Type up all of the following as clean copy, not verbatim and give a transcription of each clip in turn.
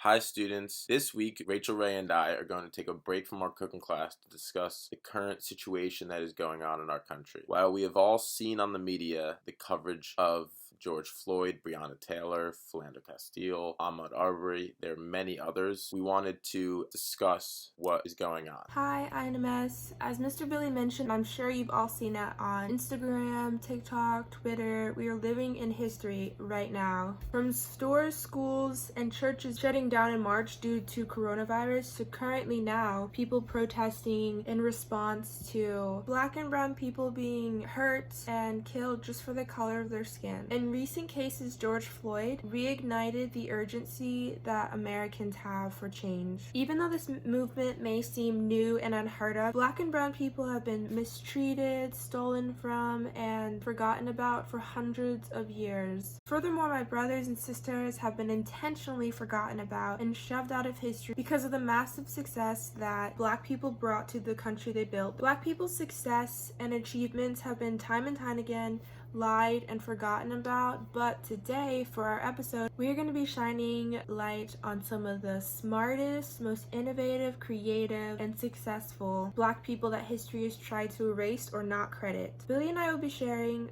Hi students, this week Rachel Ray and I are going to take a break from our cooking class to discuss the current situation that is going on in our country. While we have all seen on the media the coverage of George Floyd, Breonna Taylor, Philando Castile, Ahmaud Arbery, there are many others, we wanted to discuss what is going on. Hi, I'm MS. As Mr. Billy mentioned, I'm sure you've all seen it on Instagram, TikTok, Twitter. We are living in history right now. From stores, schools, and churches shutting down in March due to coronavirus to currently now people protesting in response to black and brown people being hurt and killed just for the color of their skin. In recent cases, George Floyd reignited the urgency that Americans have for change. Even though this movement may seem new and unheard of, black and brown people have been mistreated, stolen from, and forgotten about for hundreds of years. Furthermore, my brothers and sisters have been intentionally forgotten about and shoved out of history because of the massive success that black people brought to the country they built. Black people's success and achievements have been time and time again lied and forgotten about, but today for our episode we are going to be shining light on some of the smartest, most innovative, creative, and successful black people that history has tried to erase or not credit. Billy and I will be sharing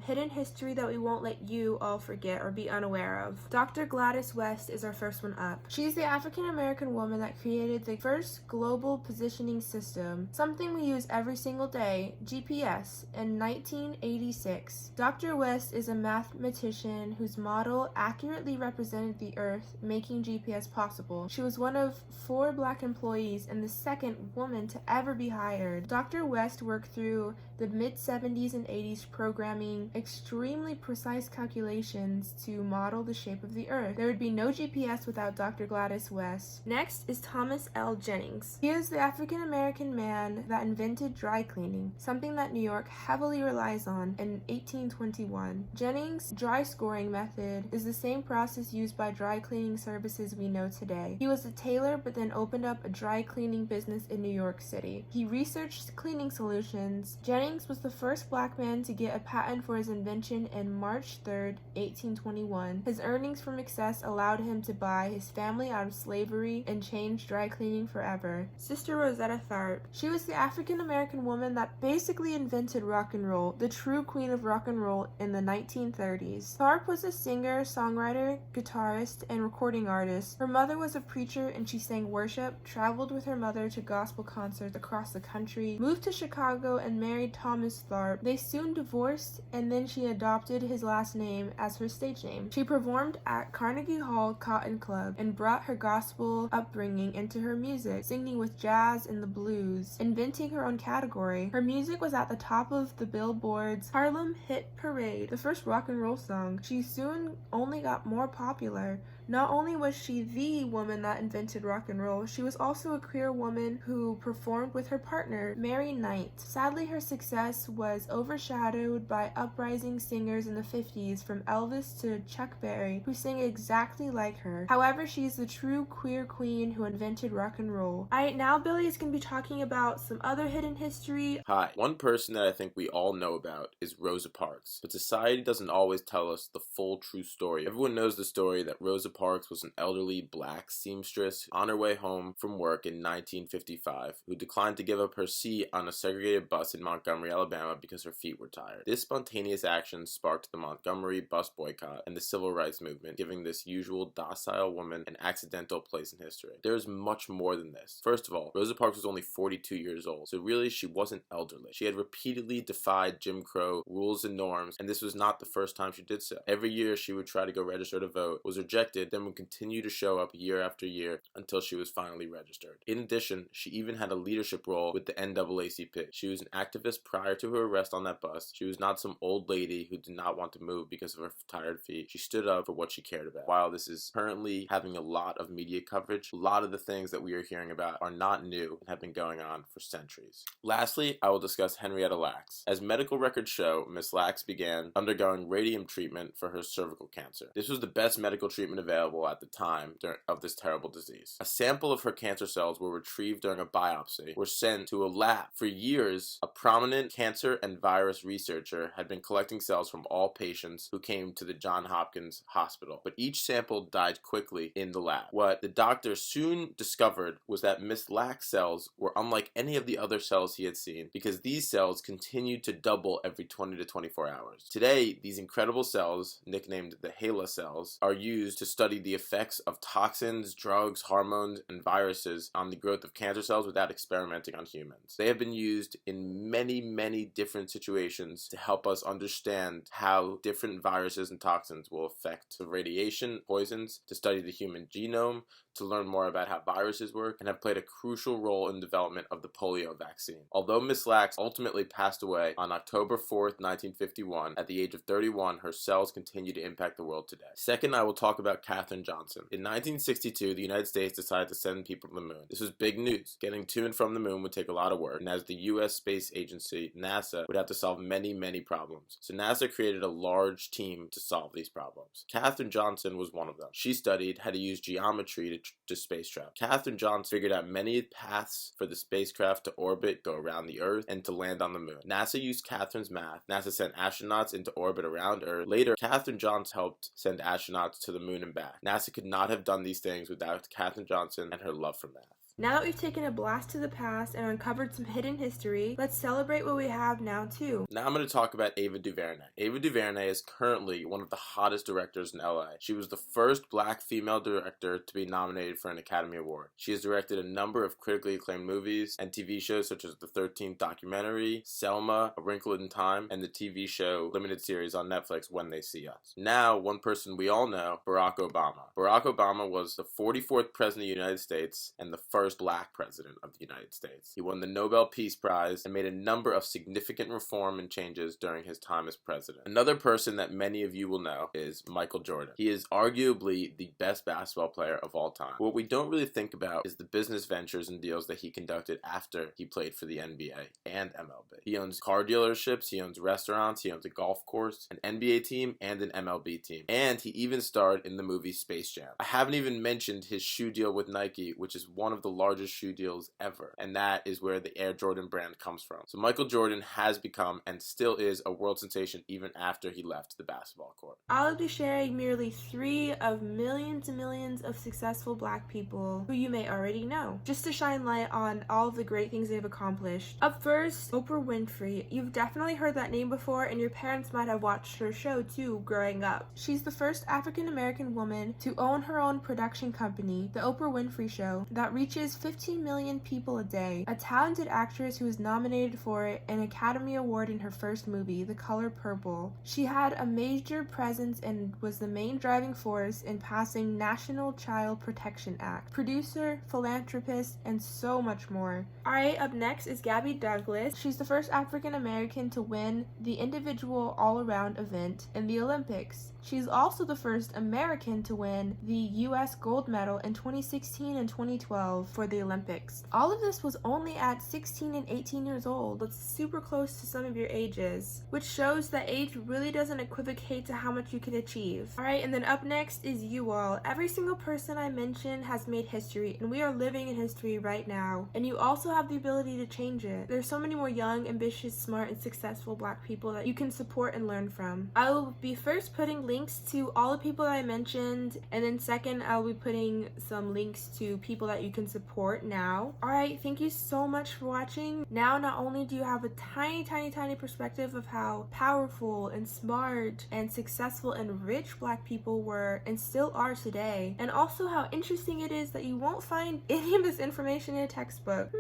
hidden history that we won't let you all forget or be unaware of. Dr. Gladys West is our first one up. She's the African American woman that created the first global positioning system, something we use every single day, GPS, in 1986. Dr. West is a mathematician whose model accurately represented the Earth, making GPS possible. She was one of 4 black employees and the second woman to ever be hired. Dr. West worked through the mid-70s and 80s programming extremely precise calculations to model the shape of the Earth. There would be no GPS without Dr. Gladys West. Next is Thomas L. Jennings. He is the African American man that invented dry cleaning, something that New York heavily relies on in 1821. Jennings' dry scoring method is the same process used by dry cleaning services we know today. He was a tailor but then opened up a dry cleaning business in New York City. He researched cleaning solutions. Jennings was the first black man to get a patent for his invention in March 3rd, 1821. His earnings from excess allowed him to buy his family out of slavery and change dry cleaning forever. Sister Rosetta Tharpe. She was the African American woman that basically invented rock and roll, the true queen of rock and roll in the 1930s. Tharpe was a singer, songwriter, guitarist, and recording artist. Her mother was a preacher and she sang worship, traveled with her mother to gospel concerts across the country, moved to Chicago, and married Thomas Tharpe. They soon divorced and then she adopted his last name as her stage name. She performed at Carnegie Hall Cotton Club and brought her gospel upbringing into her music, singing with jazz and the blues, inventing her own category. Her music was at the top of the Billboard's Harlem Hit Parade, the first rock and roll song. She soon only got more popular. Not only was she the woman that invented rock and roll, she was also a queer woman who performed with her partner, Mary Knight. Sadly, her success was overshadowed by uprising singers in the 50s, from Elvis to Chuck Berry, who sang exactly like her. However, she's the true queer queen who invented rock and roll. Alright, now Billy is going to be talking about some other hidden history. Hi, one person that I think we all know about is Rosa Parks, but society doesn't always tell us the full true story. Everyone knows the story that Rosa Parks was an elderly black seamstress on her way home from work in 1955 who declined to give up her seat on a segregated bus in Montgomery, Alabama because her feet were tired. This spontaneous action sparked the Montgomery bus boycott and the civil rights movement, giving this usual docile woman an accidental place in history. There is much more than this. First of all, Rosa Parks was only 42 years old, so really she wasn't elderly. She had repeatedly defied Jim Crow rules and norms, and this was not the first time she did so. Every year she would try to go register to vote, was rejected, then would continue to show up year after year until she was finally registered. In addition, she even had a leadership role with the NAACP. She was an activist prior to her arrest on that bus. She was not some old lady who did not want to move because of her tired feet. She stood up for what she cared about. While this is currently having a lot of media coverage, a lot of the things that we are hearing about are not new and have been going on for centuries. Lastly, I will discuss Henrietta Lacks. As medical records show, Miss Lacks began undergoing radium treatment for her cervical cancer. This was the best medical treatment available available at the time of this terrible disease. A sample of her cancer cells were retrieved during a biopsy, were sent to a lab. For years, a prominent cancer and virus researcher had been collecting cells from all patients who came to the Johns Hopkins Hospital, but each sample died quickly in the lab. What the doctor soon discovered was that Miss Lack's cells were unlike any of the other cells he had seen, because these cells continued to double every 20 to 24 hours. Today, these incredible cells, nicknamed the HeLa cells, are used to study the effects of toxins, drugs, hormones, and viruses on the growth of cancer cells without experimenting on humans. They have been used in many different situations to help us understand how different viruses and toxins will affect the radiation, poisons, to study the human genome, to learn more about how viruses work, and have played a crucial role in the development of the polio vaccine. Although Miss Lax ultimately passed away on October 4th, 1951, at the age of 31, her cells continue to impact the world today. Second, I will talk about Katherine Johnson. In 1962, the United States decided to send people to the moon. This was big news. Getting to and from the moon would take a lot of work, and as the U.S. space agency, NASA, would have to solve many problems. So NASA created a large team to solve these problems. Katherine Johnson was one of them. She studied how to use geometry to space travel. Katherine Johnson figured out many paths for the spacecraft to orbit, go around the Earth, and to land on the moon. NASA used Katherine's math. NASA sent astronauts into orbit around Earth. Later, Katherine Johnson helped send astronauts to the moon and back. NASA could not have done these things without Katherine Johnson and her love for math. Now that we've taken a blast to the past and uncovered some hidden history, let's celebrate what we have now too. Now I'm going to talk about Ava DuVernay. Ava DuVernay is currently one of the hottest directors in LA. She was the first black female director to be nominated for an Academy Award. She has directed a number of critically acclaimed movies and TV shows such as The 13th Documentary, Selma, A Wrinkle in Time, and the TV show limited series on Netflix, When They See Us. Now, one person we all know, Barack Obama. Barack Obama was the 44th President of the United States and the first black president of the United States. He won the Nobel Peace Prize and made a number of significant reform and changes during his time as president. Another person that many of you will know is Michael Jordan. He is arguably the best basketball player of all time. What we don't really think about is the business ventures and deals that he conducted after he played for the NBA and MLB. He owns car dealerships, he owns restaurants, he owns a golf course, an NBA team, and an MLB team. And he even starred in the movie Space Jam. I haven't even mentioned his shoe deal with Nike, which is one of the largest shoe deals ever, and that is where the Air Jordan brand comes from. So Michael Jordan has become and still is a world sensation even after he left the basketball court. I'll be sharing merely 3 of millions and millions of successful black people who you may already know, just to shine light on all of the great things they've accomplished. Up first, Oprah Winfrey. You've definitely heard that name before, and your parents might have watched her show too growing up. She's the first African American woman to own her own production company, The Oprah Winfrey Show, that reaches 15 million people a day. A talented actress who was nominated for an Academy Award in her first movie, The Color Purple. She had a major presence and was the main driving force in passing National Child Protection Act. Producer, philanthropist, and so much more. Alright, up next is Gabby Douglas. She's the first African American to win the individual all-around event in the Olympics. She's also the first American to win the U.S. gold medal in 2016 and 2012 for the Olympics. All of this was only at 16 and 18 years old. That's super close to some of your ages, which shows that age really doesn't equivocate to how much you can achieve. Alright, and then up next is you all. Every single person I mentioned has made history, and we are living in history right now, and you also have the ability to change it. There's so many more young, ambitious, smart, and successful black people that you can support and learn from. I will be first putting links to all the people that I mentioned, and then second, I'll be putting some links to people that you can support now. Alright, thank you so much for watching. Now, not only do you have a tiny perspective of how powerful and smart and successful and rich black people were and still are today, and also how interesting it is that you won't find any of this information in a textbook.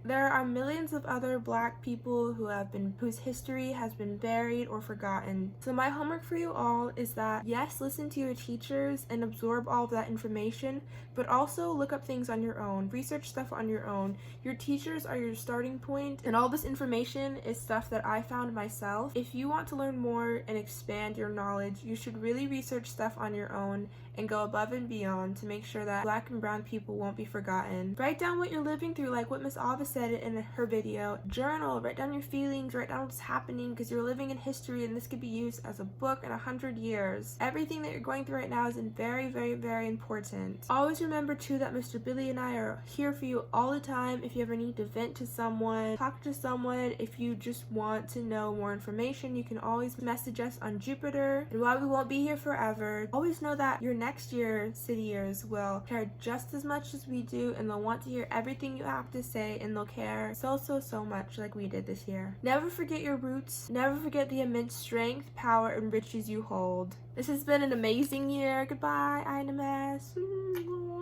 There are millions of other black people whose history has been buried or forgotten. So my homework for you all is that, yes, listen to your teachers and absorb all of that information, but also look up things on your own, research stuff on your own. Your teachers are your starting point, and all this information is stuff that I found myself. If you want to learn more and expand your knowledge, you should really research stuff on your own and go above and beyond to make sure that black and brown people won't be forgotten. Write down what you're living through, like what Miss Ava said. said it in her video, journal, write down your feelings, write down what's happening, because you're living in history and this could be used as a book in 100 years. Everything that you're going through right now is very, very, very important. Always remember too that Mr. Billy and I are here for you all the time. If you ever need to vent to someone, talk to someone, if you just want to know more information, you can always message us on Jupiter. And while we won't be here forever, always know that your next year city years will care just as much as we do, and they'll want to hear everything you have to say, and they'll care so much like we did this year. Never forget your roots. Never forget the immense strength, power, and riches you hold. This has been an amazing year. Goodbye, INMS.